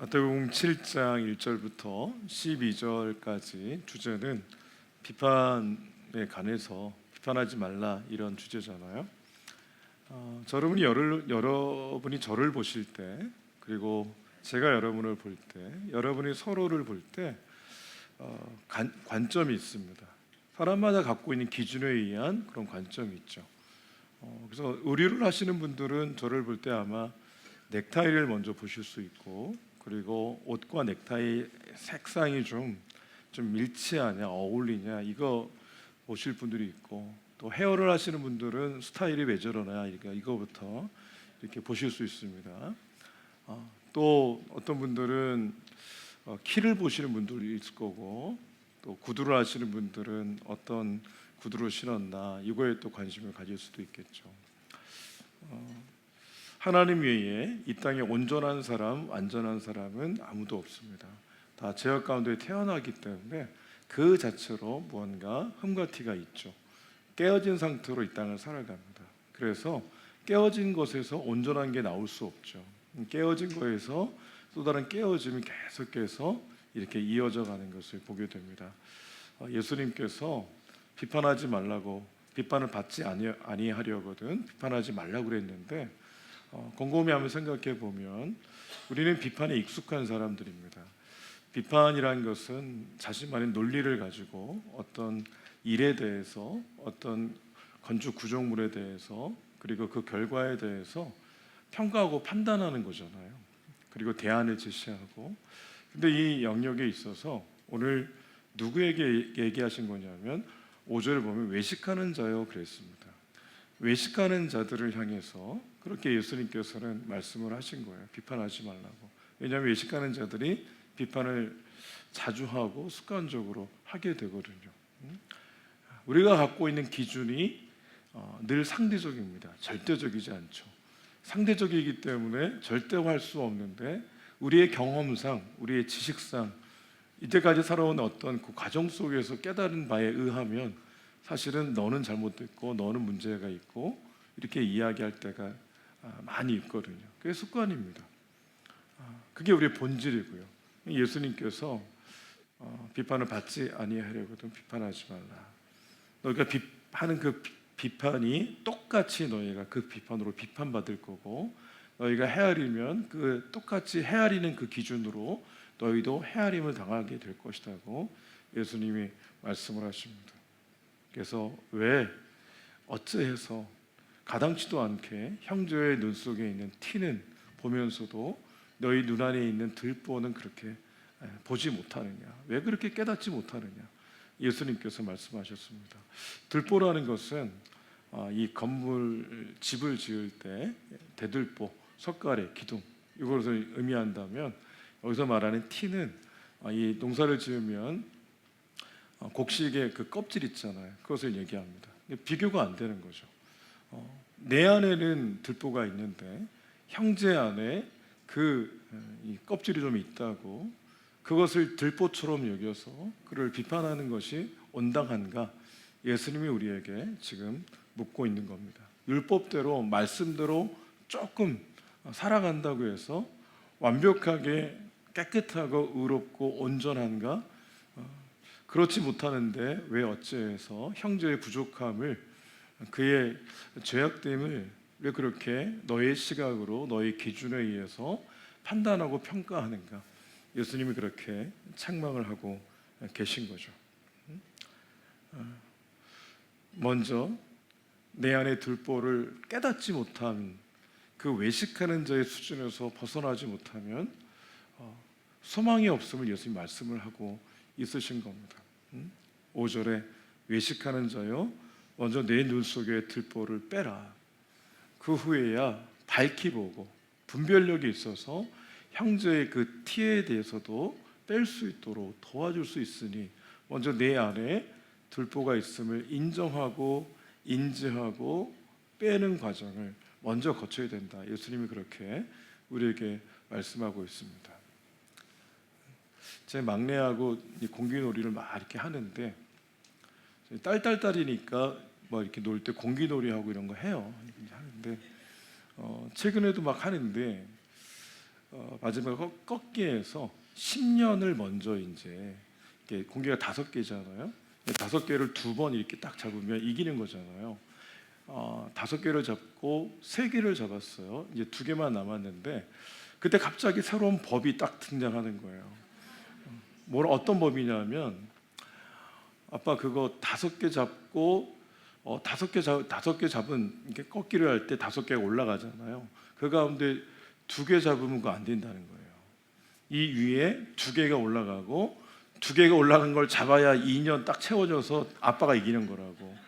마태복음 7장 1절부터 12절까지 주제는 비판에 관해서 비판하지 말라 이런 주제잖아요. 여러분이 저를 보실 때, 그리고 제가 여러분을 볼 때, 여러분이 서로를 볼 때 관점이 있습니다. 사람마다 갖고 있는 기준에 의한 그런 관점이 있죠. 그래서 의류를 하시는 분들은 저를 볼 때 아마 넥타이를 먼저 보실 수 있고, 그리고 옷과 넥타이 색상이 좀 일치하냐, 어울리냐, 이거 보실 분들이 있고, 또 헤어를 하시는 분들은 스타일이 왜 저러냐, 이거부터 이렇게 보실 수 있습니다. 또 어떤 분들은 키를 보시는 분들이 있을 거고, 또 구두를 하시는 분들은 어떤 구두를 신었나, 이거에 또 관심을 가질 수도 있겠죠. 하나님 외에 이 땅에 온전한 사람, 완전한 사람은 아무도 없습니다. 다 죄악 가운데 태어나기 때문에 그 자체로 무언가 흠과 티가 있죠. 깨어진 상태로 이 땅을 살아갑니다. 그래서 깨어진 것에서 온전한 게 나올 수 없죠. 깨어진 거에서 또 다른 깨어짐이 계속해서 이렇게 이어져 가는 것을 보게 됩니다. 예수님께서 비판하지 말라고, 비판을 받지 아니하려거든 비판하지 말라고 그랬는데, 곰곰이 한번 생각해 보면 우리는 비판에 익숙한 사람들입니다. 비판이란 것은 자신만의 논리를 가지고 어떤 일에 대해서, 어떤 건축 구조물에 대해서, 그리고 그 결과에 대해서 평가하고 판단하는 거잖아요. 그리고 대안을 제시하고. 근데 이 영역에 있어서 오늘 누구에게 얘기하신 거냐면 5절을 보면 외식하는 자요 그랬습니다. 외식하는 자들을 향해서 그렇게 예수님께서는 말씀을 하신 거예요. 비판하지 말라고. 왜냐하면 외식하는 자들이 비판을 자주 하고 습관적으로 하게 되거든요. 우리가 갖고 있는 기준이 늘 상대적입니다. 절대적이지 않죠. 상대적이기 때문에 절대화할 수 없는데, 우리의 경험상, 우리의 지식상, 이때까지 살아온 어떤 그 과정 속에서 깨달은 바에 의하면 사실은 너는 잘못됐고 너는 문제가 있고 이렇게 이야기할 때가 많이 있거든요. 그게 습관입니다. 그게 우리의 본질이고요. 예수님께서 비판을 받지 아니하려거든 비판하지 말라. 너희가 하는 그 비판이 똑같이 너희가 그 비판으로 비판받을 거고, 너희가 헤아리면 그 똑같이 헤아리는 그 기준으로 너희도 헤아림을 당하게 될 것이라고 예수님이 말씀을 하십니다. 그래서 왜 어찌해서 가당치도 않게 형제의 눈 속에 있는 티는 보면서도 너희 눈 안에 있는 들보는 그렇게 보지 못하느냐, 왜 그렇게 깨닫지 못하느냐, 예수님께서 말씀하셨습니다. 들보라는 것은 이 건물, 집을 지을 때 대들보, 석가래, 기둥, 이것을 의미한다면, 여기서 말하는 티는 이 농사를 지으면 곡식의 그 껍질 있잖아요. 그것을 얘기합니다. 비교가 안 되는 거죠. 내 안에는 들보가 있는데 형제 안에 이 껍질이 좀 있다고, 그것을 들보처럼 여겨서 그를 비판하는 것이 온당한가? 예수님이 우리에게 지금 묻고 있는 겁니다. 율법대로, 말씀대로 조금 살아간다고 해서 완벽하게 깨끗하고 의롭고 온전한가? 그렇지 못하는데 왜 어찌해서 형제의 부족함을, 그의 죄악됨을 왜 그렇게 너의 시각으로, 너의 기준에 의해서 판단하고 평가하는가? 예수님이 그렇게 책망을 하고 계신 거죠. 먼저 내 안의 들보를 깨닫지 못한 그 외식하는 자의 수준에서 벗어나지 못하면 소망이 없음을 예수님 말씀을 하고 있으신 겁니다. 5절에 외식하는 자요, 먼저 내 눈 속에 들보를 빼라. 그 후에야 밝히 보고 분별력이 있어서 형제의 그 티에 대해서도 뺄 수 있도록 도와줄 수 있으니, 먼저 내 안에 들보가 있음을 인정하고 인지하고 빼는 과정을 먼저 거쳐야 된다. 예수님이 그렇게 우리에게 말씀하고 있습니다. 제 막내하고 공기놀이를 막 이렇게 하는데, 딸이니까 뭐 이렇게 놀 때 공기놀이 하고 이런 거 해요. 하는데 최근에도 막 하는데 마지막에 꺾기에서 10년을 먼저 이제 공기가 5개잖아요. 5개를 2번 이렇게 딱 잡으면 이기는 거잖아요. 5개를 잡고 3개를 잡았어요. 이제 2개만 남았는데 그때 갑자기 새로운 법이 딱 등장하는 거예요. 어떤 법이냐면 아빠 그거 5개 잡고 5개 잡은 이렇게 꺾기를 할 때 5개가 올라가잖아요. 그 가운데 2개 잡으면 그거 안 된다는 거예요. 이 위에 2개가 올라가고 2개가 올라간 걸 잡아야 2년 딱 채워져서 아빠가 이기는 거라고.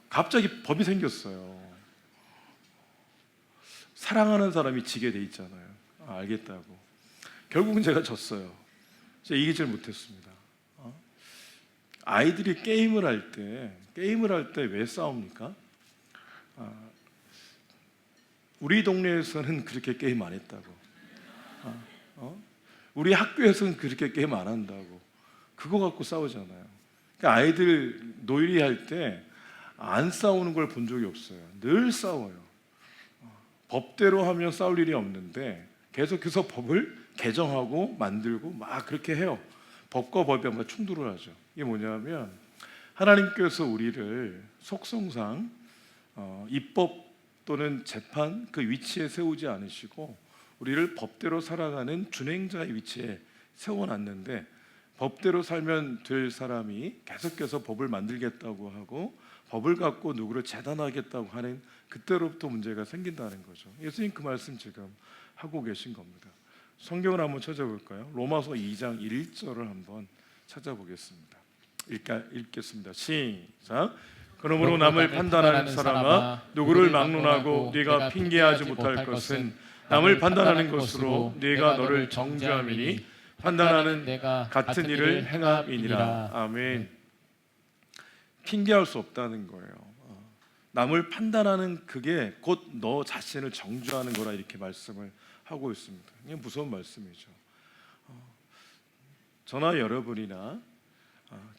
갑자기 법이 생겼어요. 사랑하는 사람이 지게 돼 있잖아요. 알겠다고. 결국은 제가 졌어요. 제가 이기질 못했습니다. 아이들이 게임을 할 때 왜 싸웁니까? 우리 동네에서는 그렇게 게임 안 했다고. 우리 학교에서는 그렇게 게임 안 한다고. 그거 갖고 싸우잖아요. 그러니까 아이들 놀이할 때 안 싸우는 걸 본 적이 없어요. 늘 싸워요. 법대로 하면 싸울 일이 없는데 계속해서 법을 개정하고 만들고 막 그렇게 해요. 법과 법이 뭔가 충돌을 하죠. 이게 뭐냐면 하나님께서 우리를 속성상 입법 또는 재판 그 위치에 세우지 않으시고 우리를 법대로 살아가는 준행자의 위치에 세워놨는데 법대로 살면 될 사람이 계속해서 법을 만들겠다고 하고 법을 갖고 누구를 재단하겠다고 하는 그때로부터 문제가 생긴다는 거죠. 예수님 그 말씀 지금 하고 계신 겁니다. 성경을 한번 찾아볼까요? 로마서 2장 1절을 한번 찾아보겠습니다. 읽겠습니다. 시작. 그러므로 남을 판단하는 사람아 누구를 막론하고 네가 핑계하지 못할 것은 남을 판단하는 것으로 네가 너를 정죄함이니 판단하는 내가 같은 일을 행함이니라. 아멘. 핑계할 수 없다는 거예요. 남을 판단하는 그게 곧 너 자신을 정죄하는 거라 이렇게 말씀을 하고 있습니다. 이게 무서운 말씀이죠. 저나 여러분이나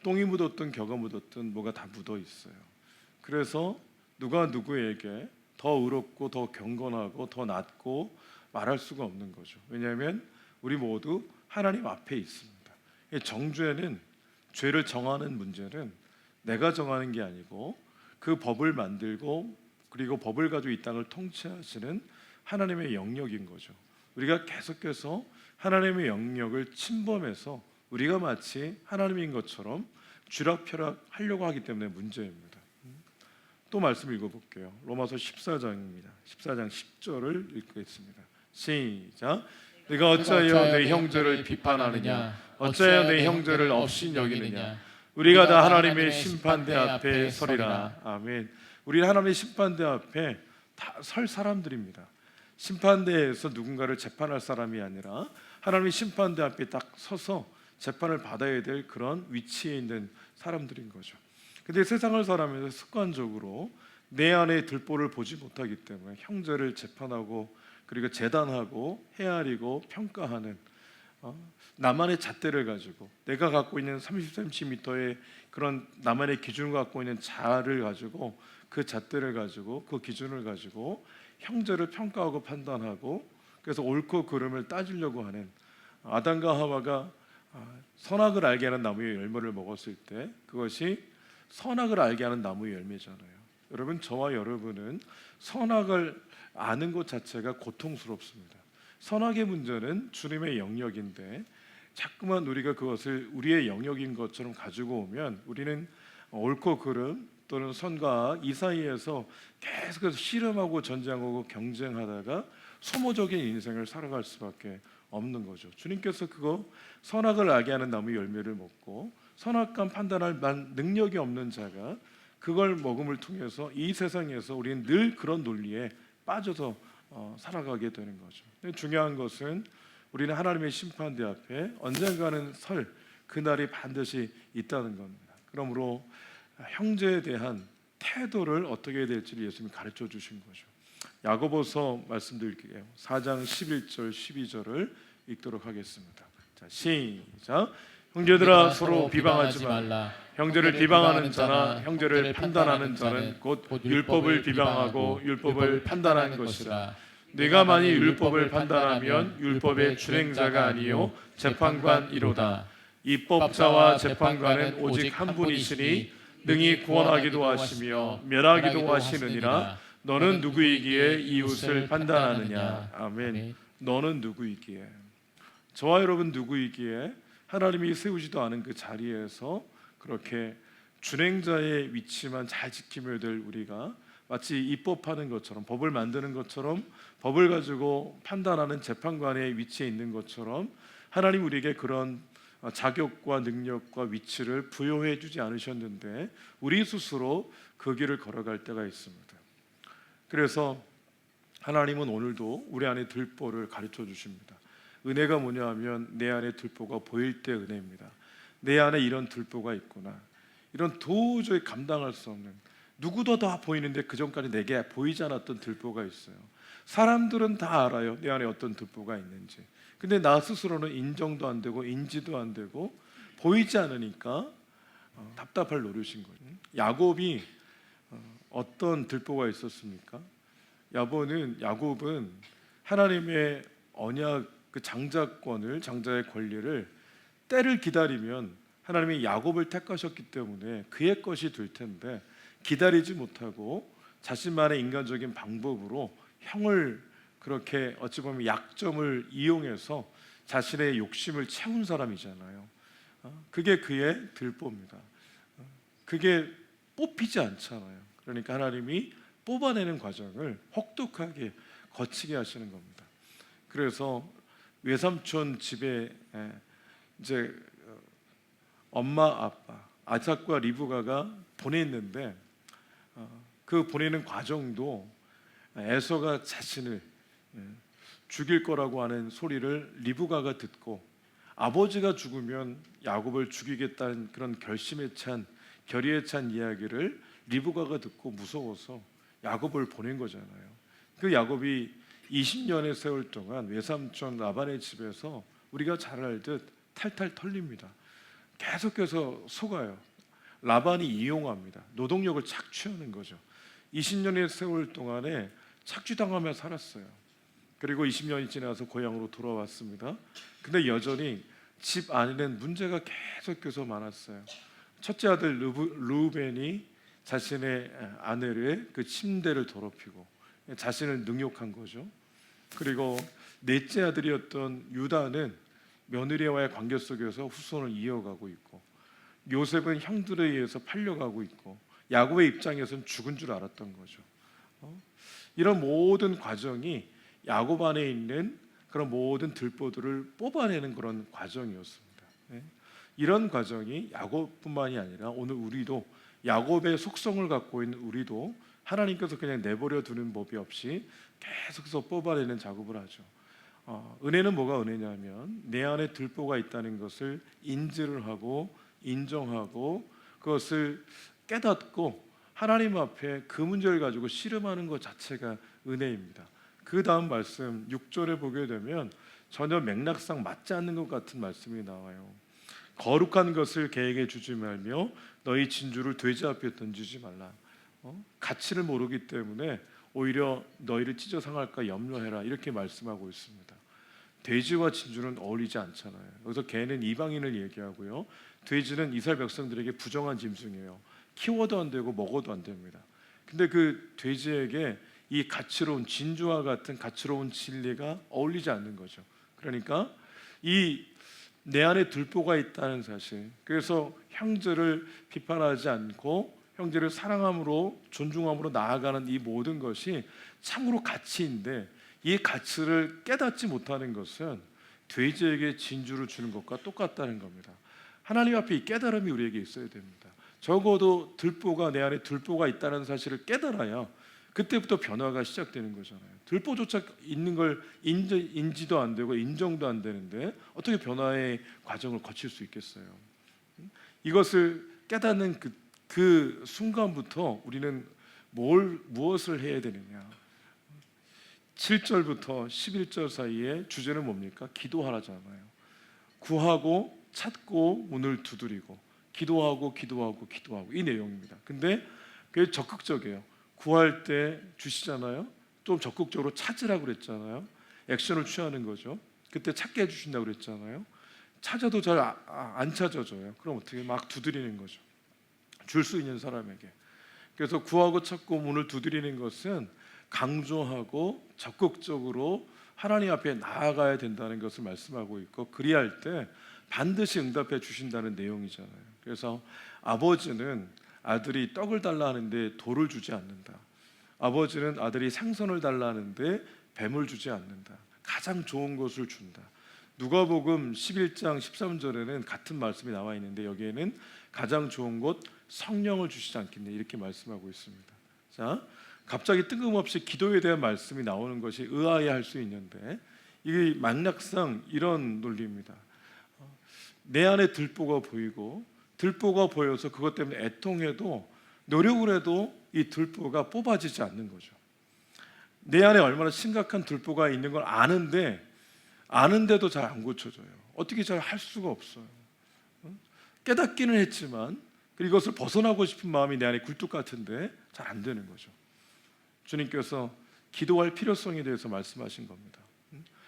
똥이 묻었든 겨가 묻었든 뭐가 다 묻어 있어요. 그래서 누가 누구에게 더 의롭고 더 경건하고 더 낫고 말할 수가 없는 거죠. 왜냐하면 우리 모두 하나님 앞에 있습니다. 정죄는 죄를 정하는 문제는 내가 정하는 게 아니고 그 법을 만들고 그리고 법을 가지고 이 땅을 통치하시는 하나님의 영역인 거죠. 우리가 계속해서 하나님의 영역을 침범해서 우리가 마치 하나님인 것처럼 쥐락펴락하려고 하기 때문에 문제입니다. 또 말씀 읽어볼게요. 로마서 14장입니다. 14장 10절을 읽겠습니다. 시작. 네가 어찌하여 내 형제를 비판하느냐? 어찌하여 내 형제를 없인 여기느냐? 우리가 다 하나님의 심판대 앞에 서리라. 아멘. 우리 하나님의 심판대 앞에 다 설 사람들입니다. 심판대에서 누군가를 재판할 사람이 아니라 하나님의 심판대 앞에 딱 서서 재판을 받아야 될 그런 위치에 있는 사람들인 거죠. 근데 세상을 살아가면서 습관적으로 내 안에 들보를 보지 못하기 때문에 형제를 재판하고 그리고 재단하고 헤아리고 평가하는 나만의 잣대를 가지고 내가 갖고 있는 30cm의 그런 나만의 기준을 갖고 있는 자아를 가지고 그 잣대를 가지고 그 기준을 가지고 형제를 평가하고 판단하고 그래서 옳고 그름을 따지려고 하는 아담과 하와가 선악을 알게 하는 나무의 열매를 먹었을 때 그것이 선악을 알게 하는 나무의 열매잖아요. 여러분 저와 여러분은 선악을 아는 것 자체가 고통스럽습니다. 선악의 문제는 주님의 영역인데 자꾸만 우리가 그것을 우리의 영역인 것처럼 가지고 오면 우리는 옳고 그름 또는 선과 악 이 사이에서 계속해서 씨름하고 전쟁하고 경쟁하다가 소모적인 인생을 살아갈 수밖에 없는 거죠. 주님께서 그거 선악을 알게 하는 나무의 열매를 먹고 선악과 판단할 능력이 없는 자가 그걸 먹음을 통해서 이 세상에서 우리는 늘 그런 논리에 빠져서 살아가게 되는 거죠. 근데 중요한 것은 우리는 하나님의 심판대 앞에 언젠가는 설 그날이 반드시 있다는 겁니다. 그러므로 형제에 대한 태도를 어떻게 해야 될지를 예수님이 가르쳐 주신 거죠. 야고보서 말씀드릴게요. 4장 11절 12절을 읽도록 하겠습니다. 자, 시작. 형제들아 서로 비방하지 말라. 형제를 비방하는 자나 형제를 판단하는 자는 곧 율법을 비방하고 율법을 판단하는 것이라. 네가 만일 율법을 판단하면 율법의 준행자가 아니요 재판관이로다. 입법자와 재판관은 오직 한 분이시니 능히 구원하기도 하시며 멸하기도 하시느니라. 너는 누구이기에 이웃을 판단하느냐. 아멘. 너는 누구이기에, 저와 여러분 누구이기에 하나님이 세우지도 않은 그 자리에서 그렇게 준행자의 위치만 잘 지키며 될 우리가 마치 입법하는 것처럼, 법을 만드는 것처럼, 법을 가지고 판단하는 재판관의 위치에 있는 것처럼 하나님 우리에게 그런 자격과 능력과 위치를 부여해 주지 않으셨는데 우리 스스로 그 길을 걸어갈 때가 있습니다. 그래서 하나님은 오늘도 우리 안에 들보를 가르쳐 주십니다. 은혜가 뭐냐 하면 내 안에 들보가 보일 때 은혜입니다. 내 안에 이런 들보가 있구나, 이런 도저히 감당할 수 없는, 누구도 다 보이는데 그 전까지 내게 보이지 않았던 들보가 있어요. 사람들은 다 알아요, 내 안에 어떤 들보가 있는지. 근데 나 스스로는 인정도 안 되고 인지도 안 되고 보이지 않으니까 답답할 노릇인 거죠. 야곱이 어떤 들보가 있었습니까? 야곱은 하나님의 언약, 그 장자권을, 장자의 권리를, 때를 기다리면 하나님이 야곱을 택하셨기 때문에 그의 것이 될 텐데 기다리지 못하고 자신만의 인간적인 방법으로 형을 그렇게 어찌 보면 약점을 이용해서 자신의 욕심을 채운 사람이잖아요. 그게 그의 들보입니다. 그게 뽑히지 않잖아요. 그러니까 하나님이 뽑아내는 과정을 혹독하게 거치게 하시는 겁니다. 그래서 외삼촌 집에 이제 엄마 아빠 아삭과 리브가가 보냈는데 그 보내는 과정도 에서가 자신을 죽일 거라고 하는 소리를 리브가가 듣고 아버지가 죽으면 야곱을 죽이겠다는 그런 결심에 찬, 결의에 찬 이야기를 리브가가 듣고 무서워서 야곱을 보낸 거잖아요. 그 야곱이 20년의 세월 동안 외삼촌 라반의 집에서 우리가 잘 알듯 탈탈 털립니다. 계속해서 속아요. 라반이 이용합니다. 노동력을 착취하는 거죠. 20년의 세월 동안에 착취당하며 살았어요. 그리고 20년이 지나서 고향으로 돌아왔습니다. 근데 여전히 집 안에는 문제가 계속해서 많았어요. 첫째 아들 르우벤이 자신의 아내의 그 침대를 더럽히고 자신을 능욕한 거죠. 그리고 넷째 아들이었던 유다는 며느리와의 관계 속에서 후손을 이어가고 있고, 요셉은 형들에 의해서 팔려가고 있고, 야곱의 입장에서는 죽은 줄 알았던 거죠. 이런 모든 과정이 야곱 안에 있는 그런 모든 들보들을 뽑아내는 그런 과정이었습니다. 이런 과정이 야곱뿐만이 아니라 오늘 우리도, 야곱의 속성을 갖고 있는 우리도 하나님께서 그냥 내버려 두는 법이 없이 계속해서 뽑아내는 작업을 하죠. 은혜는 뭐가 은혜냐면 내 안에 들보가 있다는 것을 인지를 하고 인정하고 그것을 깨닫고 하나님 앞에 그 문제를 가지고 씨름하는 것 자체가 은혜입니다. 그 다음 말씀 6절에 보게 되면 전혀 맥락상 맞지 않는 것 같은 말씀이 나와요. 거룩한 것을 개에게 주지 말며 너희 진주를 돼지 앞에 던지지 말라. 가치를 모르기 때문에 오히려 너희를 찢어 상할까 염려해라, 이렇게 말씀하고 있습니다. 돼지와 진주는 어울리지 않잖아요. 그래서 개는 이방인을 얘기하고요, 돼지는 이스라엘 백성들에게 부정한 짐승이에요. 키워도 안 되고 먹어도 안 됩니다. 근데 그 돼지에게 이 가치로운 진주와 같은 가치로운 진리가 어울리지 않는 거죠. 그러니까 이 내 안에 들보가 있다는 사실, 그래서 형제를 비판하지 않고 형제를 사랑함으로 존중함으로 나아가는 이 모든 것이 참으로 가치인데, 이 가치를 깨닫지 못하는 것은 돼지에게 진주를 주는 것과 똑같다는 겁니다. 하나님 앞에 이 깨달음이 우리에게 있어야 됩니다. 적어도 들보가, 내 안에 들보가 있다는 사실을 깨달아야 그때부터 변화가 시작되는 거잖아요. 들보조차 있는 걸 인지도 안 되고 인정도 안 되는데 어떻게 변화의 과정을 거칠 수 있겠어요? 이것을 깨닫는 그 순간부터 우리는 무엇을 해야 되느냐? 7절부터 11절 사이에 주제는 뭡니까? 기도하라잖아요. 구하고 찾고 문을 두드리고, 기도하고 기도하고 기도하고, 이 내용입니다. 근데 그게 적극적이에요. 구할 때 주시잖아요. 좀 적극적으로 찾으라고 그랬잖아요. 액션을 취하는 거죠. 그때 찾게 해주신다고 그랬잖아요. 찾아도 잘 안 찾아줘요. 그럼 어떻게 막 두드리는 거죠. 줄 수 있는 사람에게. 그래서 구하고 찾고 문을 두드리는 것은 강조하고 적극적으로 하나님 앞에 나아가야 된다는 것을 말씀하고 있고, 그리할 때 반드시 응답해 주신다는 내용이잖아요. 그래서 아버지는 아들이 떡을 달라 하는데 돌을 주지 않는다. 아버지는 아들이 생선을 달라 하는데 뱀을 주지 않는다. 가장 좋은 것을 준다. 누가복음 11장 13절에는 같은 말씀이 나와 있는데, 여기에는 가장 좋은 것 성령을 주시지 않겠냐 이렇게 말씀하고 있습니다. 자, 갑자기 뜬금없이 기도에 대한 말씀이 나오는 것이 의아해할 수 있는데, 이게 맥락상 이런 논리입니다. 내 안에 들보가 보이고, 들보가 보여서 그것 때문에 애통해도 노력을 해도 이 들보가 뽑아지지 않는 거죠. 내 안에 얼마나 심각한 들보가 있는 걸 아는데도 잘 안 고쳐져요. 어떻게 잘 할 수가 없어요. 깨닫기는 했지만 이것을 벗어나고 싶은 마음이 내 안에 굴뚝 같은데 잘 안 되는 거죠. 주님께서 기도할 필요성에 대해서 말씀하신 겁니다.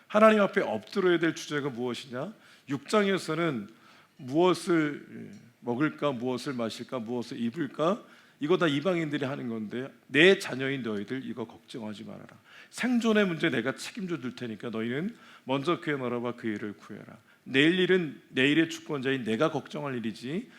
하나님 앞에 엎드려야 될 주제가 무엇이냐? 6장에서는 무엇을 먹을까, 무엇을 마실까, 무엇을 입을까, 이거 다 이방인들이 하는 건데, 내 자녀인 너희들 이거 걱정하지 말아라. 생존의 문제 내가 책임져 줄 테니까 너희는 먼저 그의 나라와 그 일을 구해라. 내일 일은 내일의 주권자인 내가 걱정할 일이지,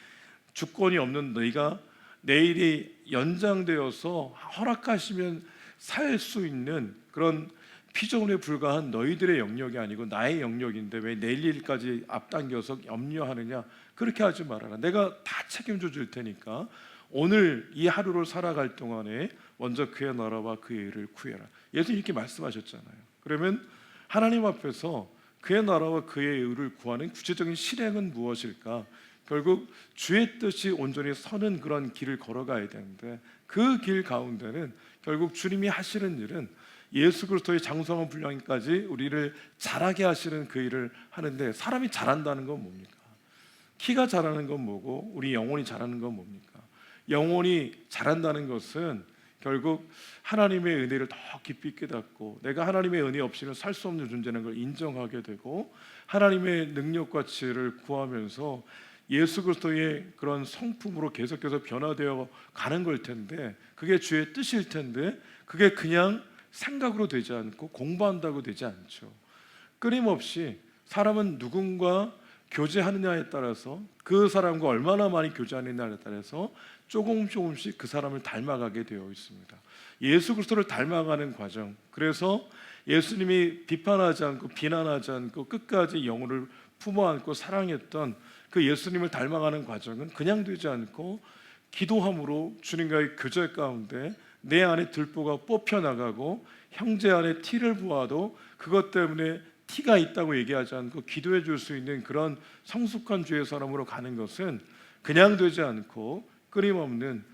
주권이 없는 너희가 내일이 연장되어서 허락하시면 살 수 있는 그런 피조물에 불과한 너희들의 영역이 아니고 나의 영역인데 왜 내일 일까지 앞당겨서 염려하느냐. 그렇게 하지 말아라. 내가 다 책임져 줄 테니까 오늘 이 하루를 살아갈 동안에 먼저 그의 나라와 그의 일을 구해라. 예수님 이렇게 말씀하셨잖아요. 그러면 하나님 앞에서 그의 나라와 그의 의를 구하는 구체적인 실행은 무엇일까? 결국 주의 뜻이 온전히 서는 그런 길을 걸어가야 되는데, 그 길 가운데는 결국 주님이 하시는 일은 예수 그리스도의 장성한 분량까지 우리를 자라게 하시는 그 일을 하는데, 사람이 자란다는 건 뭡니까? 키가 자라는 건 뭐고 우리 영혼이 자라는 건 뭡니까? 영혼이 자란다는 것은 결국 하나님의 은혜를 더 깊이 깨닫고, 내가 하나님의 은혜 없이는 살 수 없는 존재라는 걸 인정하게 되고, 하나님의 능력과 지혜를 구하면서 예수 그리스도의 그런 성품으로 계속해서 변화되어 가는 걸 텐데, 그게 주의 뜻일 텐데, 그게 그냥 생각으로 되지 않고 공부한다고 되지 않죠. 끊임없이 사람은 누군가 교제하느냐에 따라서, 그 사람과 얼마나 많이 교제하느냐에 따라서 조금씩 그 사람을 닮아가게 되어 있습니다. 예수 그리스도를 닮아가는 과정, 그래서 예수님이 비판하지 않고 비난하지 않고 끝까지 영혼을 품어 안고 사랑했던 그 예수님을 닮아가는 과정은 그냥 되지 않고 기도함으로 주님과의 교제 가운데 내 안에 들보가 뽑혀나가고, 형제 안에 티를 보아도 그것 때문에 티가 있다고 얘기하지 않고 기도해 줄 수 있는 그런 성숙한 주의 사람으로 가는 것은 그냥 되지 않고 끊임없는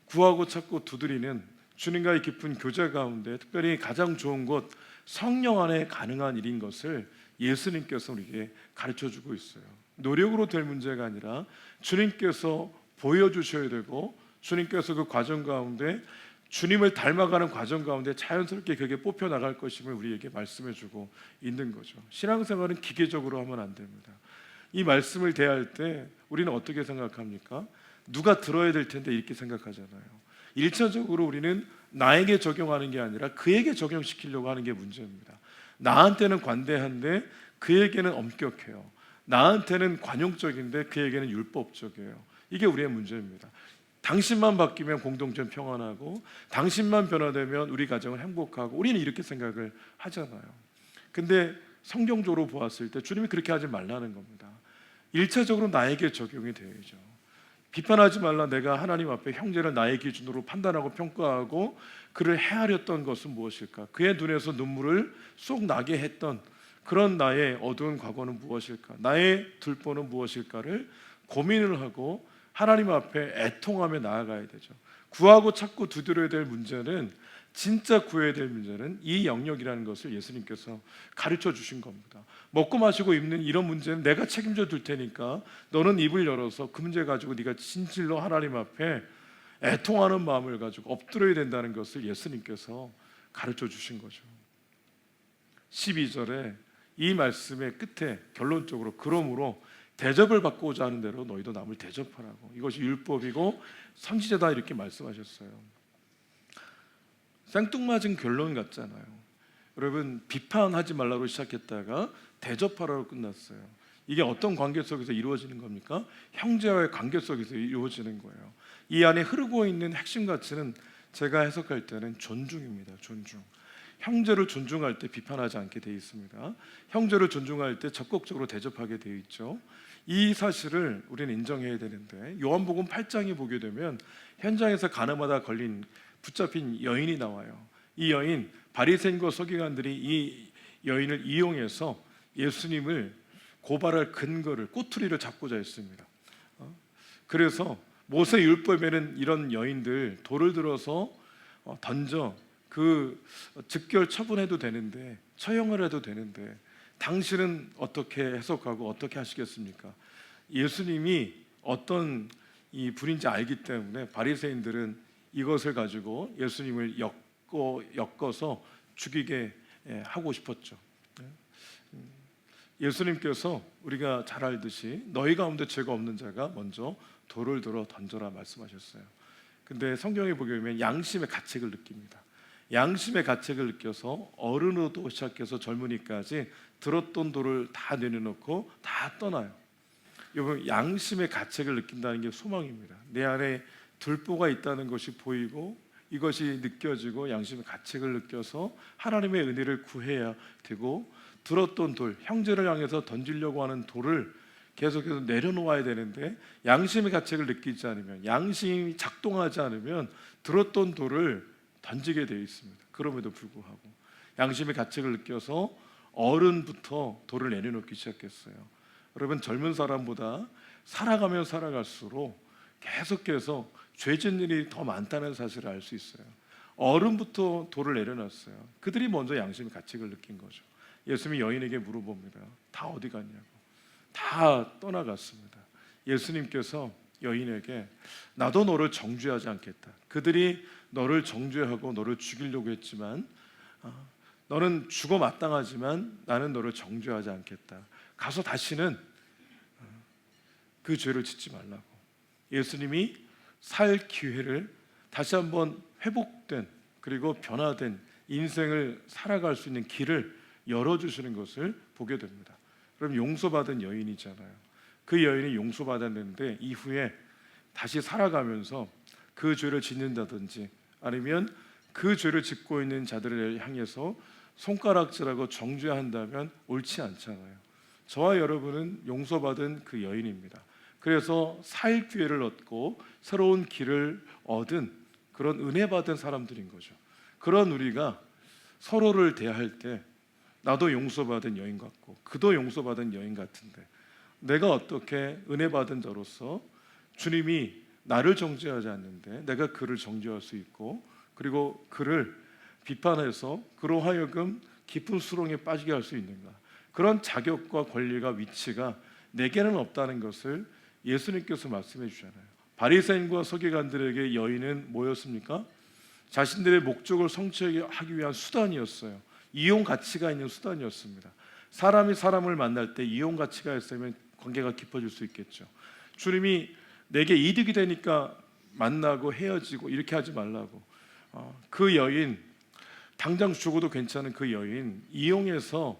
구하고 찾고 두드리는 주님과의 깊은 교제 가운데, 특별히 가장 좋은 곳 성령 안에 가능한 일인 것을 예수님께서 우리에게 가르쳐주고 있어요. 노력으로 될 문제가 아니라 주님께서 보여주셔야 되고, 주님께서 그 과정 가운데 주님을 닮아가는 과정 가운데 자연스럽게 그게 뽑혀나갈 것임을 우리에게 말씀해주고 있는 거죠. 신앙생활은 기계적으로 하면 안 됩니다. 이 말씀을 대할 때 우리는 어떻게 생각합니까? 누가 들어야 될 텐데 이렇게 생각하잖아요. 1차적으로 우리는 나에게 적용하는 게 아니라 그에게 적용시키려고 하는 게 문제입니다. 나한테는 관대한데 그에게는 엄격해요. 나한테는 관용적인데 그에게는 율법적이에요. 이게 우리의 문제입니다. 당신만 바뀌면 공동체 평안하고, 당신만 변화되면 우리 가정은 행복하고, 우리는 이렇게 생각을 하잖아요. 근데 성경적으로 보았을 때 주님이 그렇게 하지 말라는 겁니다. 1차적으로 나에게 적용이 되어야죠. 비판하지 말라. 내가 하나님 앞에 형제를 나의 기준으로 판단하고 평가하고 그를 헤아렸던 것은 무엇일까? 그의 눈에서 눈물을 쏙 나게 했던 그런 나의 어두운 과거는 무엇일까? 나의 들보는 무엇일까를 고민을 하고 하나님 앞에 애통하며 나아가야 되죠. 구하고 찾고 두드려야 될 문제는, 진짜 구해야 될 문제는 이 영역이라는 것을 예수님께서 가르쳐 주신 겁니다. 먹고 마시고 입는 이런 문제는 내가 책임져 둘 테니까 너는 입을 열어서 그 문제 가지고 네가 진실로 하나님 앞에 애통하는 마음을 가지고 엎드려야 된다는 것을 예수님께서 가르쳐 주신 거죠. 12절에 이 말씀의 끝에 결론적으로 그러므로 대접을 받고자 하는 대로 너희도 남을 대접하라고, 이것이 율법이고 선지자다, 이렇게 말씀하셨어요. 생뚱맞은 결론 같잖아요. 여러분, 비판하지 말라고 시작했다가 대접하라고 끝났어요. 이게 어떤 관계 속에서 이루어지는 겁니까? 형제와의 관계 속에서 이루어지는 거예요. 이 안에 흐르고 있는 핵심 가치는 제가 해석할 때는 존중입니다. 존중. 형제를 존중할 때 비판하지 않게 되어 있습니다. 형제를 존중할 때 적극적으로 대접하게 되어 있죠. 이 사실을 우리는 인정해야 되는데, 요한복음 8장에 보게 되면 현장에서 가늠하다 붙잡힌 여인이 나와요. 이 여인, 바리새인과 서기관들이 이 여인을 이용해서 예수님을 고발할 근거를, 꼬투리를 잡고자 했습니다. 그래서 모세 율법에는 이런 여인들 돌을 들어서 던져 그 즉결 처분해도 되는데, 처형을 해도 되는데, 당신은 어떻게 해석하고 어떻게 하시겠습니까? 예수님이 어떤 이 분인지 알기 때문에 바리새인들은 이것을 가지고 예수님을 엮어서 죽이게 하고 싶었죠. 예수님께서 우리가 잘 알듯이 너희 가운데 죄가 없는 자가 먼저 돌을 들어 던져라 말씀하셨어요. 근데 성경에 보게 되면 양심의 가책을 느낍니다. 양심의 가책을 느껴서 어른으로도 시작해서 젊은이까지 들었던 돌을 다 내려놓고 다 떠나요. 여러분, 양심의 가책을 느낀다는 게 소망입니다. 내 안에 들보가 있다는 것이 보이고 이것이 느껴지고 양심의 가책을 느껴서 하나님의 은혜를 구해야 되고, 들었던 돌, 형제를 향해서 던지려고 하는 돌을 계속해서 내려놓아야 되는데, 양심의 가책을 느끼지 않으면, 양심이 작동하지 않으면 들었던 돌을 던지게 되어 있습니다. 그럼에도 불구하고 양심의 가책을 느껴서 어른부터 돌을 내려놓기 시작했어요. 여러분, 젊은 사람보다 살아가면 살아갈수록 계속해서 죄짓는 일이 더 많다는 사실을 알 수 있어요. 어른부터 돌을 내려놨어요. 그들이 먼저 양심의 가책을 느낀 거죠. 예수님이 여인에게 물어봅니다. 다 어디 갔냐고. 다 떠나갔습니다. 예수님께서 여인에게 나도 너를 정죄하지 않겠다. 그들이 너를 정죄하고 너를 죽이려고 했지만 너는 죽어 마땅하지만 나는 너를 정죄하지 않겠다. 가서 다시는 그 죄를 짓지 말라고. 예수님이 살 기회를 다시 한번 회복된, 그리고 변화된 인생을 살아갈 수 있는 길을 열어주시는 것을 보게 됩니다. 그럼 용서받은 여인이잖아요. 그 여인이 용서받았는데 이후에 다시 살아가면서 그 죄를 짓는다든지 아니면 그 죄를 짓고 있는 자들을 향해서 손가락질하고 정죄한다면 옳지 않잖아요. 저와 여러분은 용서받은 그 여인입니다. 그래서 살 기회를 얻고 새로운 길을 얻은 그런 은혜 받은 사람들인 거죠. 그런 우리가 서로를 대할 때 나도 용서받은 여인 같고 그도 용서받은 여인 같은데, 내가 어떻게 은혜 받은 자로서 주님이 나를 정죄하지 않는데 내가 그를 정죄할 수 있고, 그리고 그를 비판해서 그로 하여금 깊은 수렁에 빠지게 할 수 있는가? 그런 자격과 권리가, 위치가 내게는 없다는 것을 예수님께서 말씀해 주잖아요. 바리새인과 서기관들에게 여인은 뭐였습니까? 자신들의 목적을 성취하기 위한 수단이었어요. 이용 가치가 있는 수단이었습니다. 사람이 사람을 만날 때 이용 가치가 있으면 관계가 깊어질 수 있겠죠. 주님이 내게 이득이 되니까 만나고 헤어지고 이렇게 하지 말라고. 그 여인, 당장 죽어도 괜찮은 그 여인 이용해서,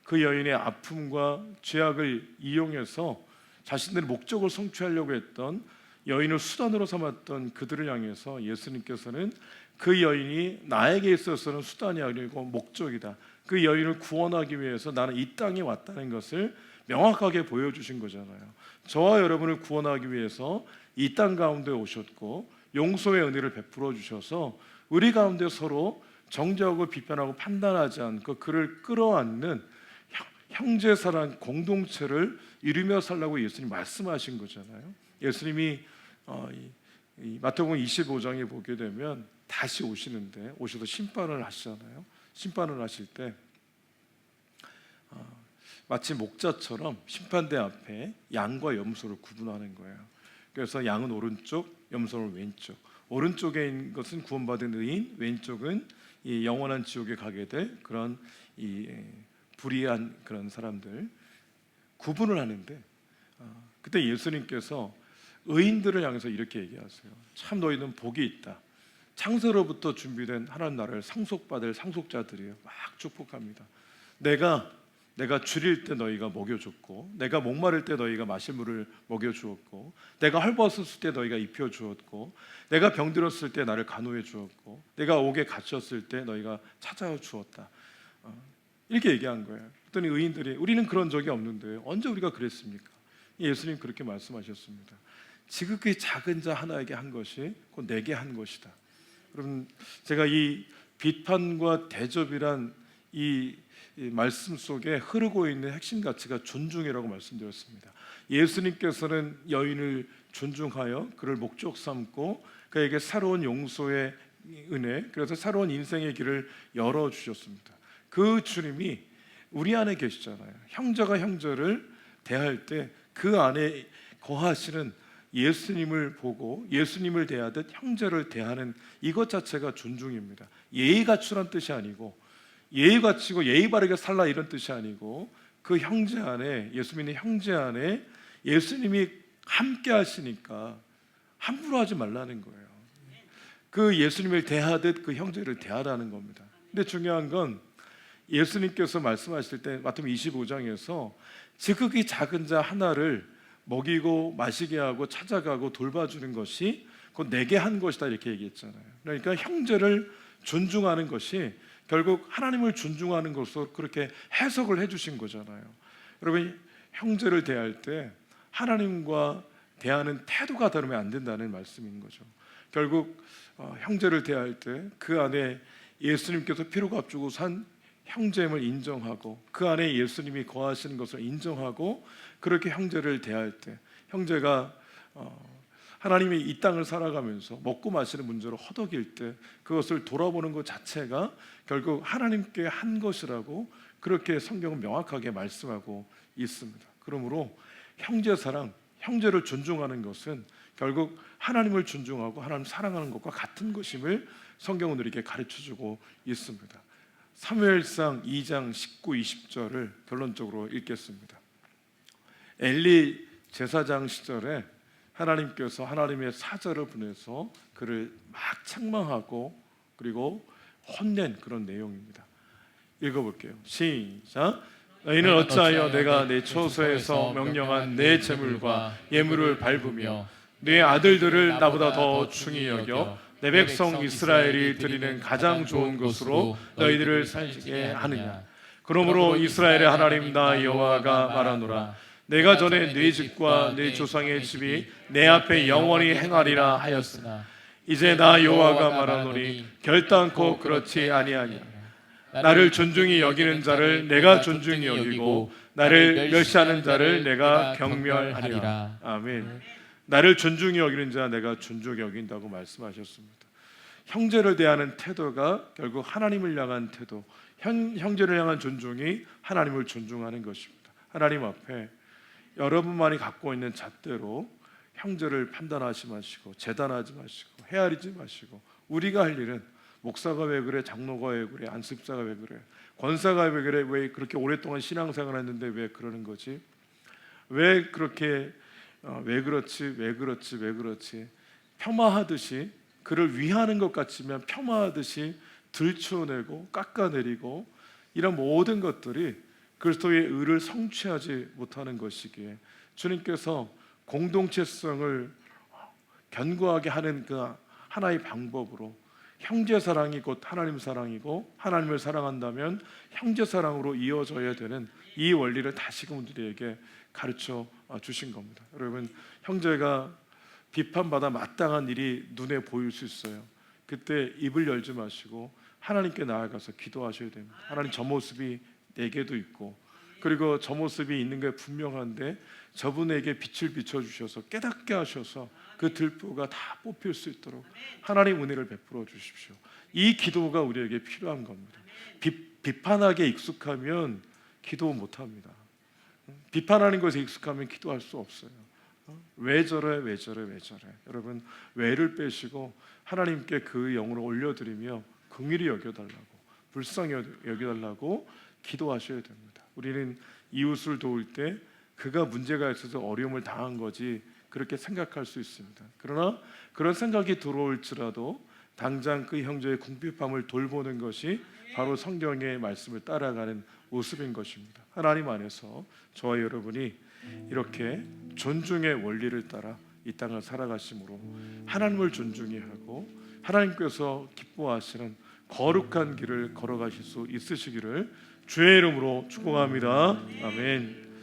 그 여인의 아픔과 죄악을 이용해서 자신들의 목적을 성취하려고 했던, 여인을 수단으로 삼았던 그들을 향해서 예수님께서는 그 여인이 나에게 있어서는 수단이 아니고 목적이다. 그 여인을 구원하기 위해서 나는 이 땅에 왔다는 것을 명확하게 보여주신 거잖아요. 저와 여러분을 구원하기 위해서 이 땅 가운데 오셨고 용서의 은혜를 베풀어 주셔서 우리 가운데 서로 정죄하고 비판하고 판단하지 않고 그를 끌어안는 형제사랑 공동체를 이루며 살라고 예수님 말씀하신 거잖아요. 예수님이 이 마태복음 25장에 보게 되면 다시 오시는데, 오셔서 심판을 하시잖아요. 심판을 하실 때 마치 목자처럼 심판대 앞에 양과 염소를 구분하는 거예요. 그래서 양은 오른쪽, 염소는 왼쪽. 오른쪽에 있는 것은 구원받은 의인, 왼쪽은 이 영원한 지옥에 가게 될 그런 이 불의한 그런 사람들 구분을 하는데, 그때 예수님께서 의인들을 향해서 이렇게 얘기하세요. 참 너희는 복이 있다. 창세로부터 준비된 하나님 나라를 상속받을 상속자들이에요. 막 축복합니다. 내가 줄일 때 너희가 먹여줬고, 내가 목마를 때 너희가 마실 물을 먹여주었고, 내가 헐벗었을 때 너희가 입혀주었고, 내가 병들었을 때 나를 간호해 주었고, 내가 옥에 갇혔을 때 너희가 찾아와 주었다. 이렇게 얘기한 거예요. 그랬더니 의인들이 우리는 그런 적이 없는데 언제 우리가 그랬습니까? 예수님 그렇게 말씀하셨습니다. 지극히 작은 자 하나에게 한 것이 곧 내게 한 것이다. 여러분, 제가 이 비판과 대접이란 이 말씀 속에 흐르고 있는 핵심 가치가 존중이라고 말씀드렸습니다. 예수님께서는 여인을 존중하여 그를 목적 삼고 그에게 새로운 용서의 은혜, 그래서 새로운 인생의 길을 열어주셨습니다. 그 주님이 우리 안에 계시잖아요. 형제가 형제를 대할 때 그 안에 거하시는 예수님을 보고 예수님을 대하듯 형제를 대하는 이것 자체가 존중입니다. 예의 갖추란 뜻이 아니고, 예의 갖추고 예의 바르게 살라 이런 뜻이 아니고, 그 형제 안에, 예수 믿는 형제 안에 예수님이 함께 하시니까 함부로 하지 말라는 거예요. 그 예수님을 대하듯 그 형제를 대하라는 겁니다. 근데 중요한 건 예수님께서 말씀하실 때 마태복음 25장에서 지극히 작은 자 하나를 먹이고 마시게 하고 찾아가고 돌봐주는 것이 곧 내게 한 것이다 이렇게 얘기했잖아요. 그러니까 형제를 존중하는 것이 결국 하나님을 존중하는 것으로 그렇게 해석을 해주신 거잖아요. 여러분, 형제를 대할 때 하나님과 대하는 태도가 다르면 안 된다는 말씀인 거죠. 결국 형제를 대할 때 그 안에 예수님께서 피로 값주고 산 형제임을 인정하고 그 안에 예수님이 거하시는 것을 인정하고 그렇게 형제를 대할 때, 형제가 하나님이 이 땅을 살아가면서 먹고 마시는 문제로 허덕일 때 그것을 돌아보는 것 자체가 결국 하나님께 한 것이라고 그렇게 성경은 명확하게 말씀하고 있습니다. 그러므로 형제 사랑, 형제를 존중하는 것은 결국 하나님을 존중하고 하나님 사랑하는 것과 같은 것임을 성경은 우리에게 가르쳐주고 있습니다. 사무엘상 2장 19, 20절을 결론적으로 읽겠습니다. 엘리 제사장 시절에 하나님께서 하나님의 사자를 보내서 그를 막 책망하고 그리고 혼낸 그런 내용입니다. 읽어볼게요. 시작. 너희는 어찌하여 내가 내 처소에서 명령한 내 제물과 예물을 밟으며 내 아들들을 나보다 더 중히 여겨 내 백성 이스라엘이 드리는 가장 좋은 것으로 너희들을 살게 하느냐. 그러므로 이스라엘의 하나님 나 여호와가 말하노라. 내가 전에 네 집과 네 조상의 집이 내 앞에 영원히 행하리라 하였으나 이제 나 여호와가 말하노니 결단코 그렇지 아니하니. 나를 존중히 여기는 자를 내가 존중히 여기고 나를 멸시하는 자를 내가 경멸하리라. 아멘. 나를 존중히 여기는 자 내가 존중히 여긴다고 말씀하셨습니다. 형제를 대하는 태도가 결국 하나님을 향한 태도, 형제를 향한 존중이 하나님을 존중하는 것입니다. 하나님 앞에 여러분만이 갖고 있는 잣대로 형제를 판단하지 마시고 재단하지 마시고 헤아리지 마시고, 우리가 할 일은 목사가 왜 그래, 장로가 왜 그래, 안습사가 왜 그래, 권사가 왜 그래, 왜 그렇게 오랫동안 신앙생활 했는데 왜 그러는 거지, 왜 그렇게 왜 그렇지 왜 그렇지 왜 그렇지 폄하하듯이, 그를 위하는 것 같지만 폄하하듯이 들춰내고 깎아내리고 이런 모든 것들이 그리스도의 의를 성취하지 못하는 것이기에 주님께서 공동체성을 견고하게 하는 그 하나의 방법으로 형제 사랑이 곧 하나님 사랑이고 하나님을 사랑한다면 형제 사랑으로 이어져야 되는 이 원리를 다시금 우리에게 가르쳐 주신 겁니다. 여러분, 형제가 비판받아 마땅한 일이 눈에 보일 수 있어요. 그때 입을 열지 마시고 하나님께 나아가서 기도하셔야 됩니다. 하나님, 저 모습이 내게도 있고, 그리고 저 모습이 있는 게 분명한데 저분에게 빛을 비춰주셔서 깨닫게 하셔서 그 들보가 다 뽑힐 수 있도록 하나님 은혜를 베풀어 주십시오. 이 기도가 우리에게 필요한 겁니다. 비판하게 익숙하면 기도 못합니다. 비판하는 것에 익숙하면 기도할 수 없어요. 왜 저래 왜 저래 왜 저래. 여러분, 왜를 빼시고 하나님께 그 영으로 올려드리며 긍휼히 여겨달라고, 불쌍히 여겨달라고 기도하셔야 됩니다. 우리는 이웃을 도울 때 그가 문제가 있어서 어려움을 당한 거지 그렇게 생각할 수 있습니다. 그러나 그런 생각이 들어올지라도 당장 그 형제의 궁핍함을 돌보는 것이 바로 성경의 말씀을 따라가는 모습인 것입니다. 하나님 안에서 저와 여러분이 이렇게 존중의 원리를 따라 이 땅을 살아가심으로 하나님을 존중해야 하고 하나님께서 기뻐하시는 거룩한 길을 걸어가실 수 있으시기를 주의 이름으로 축복합니다. 아멘.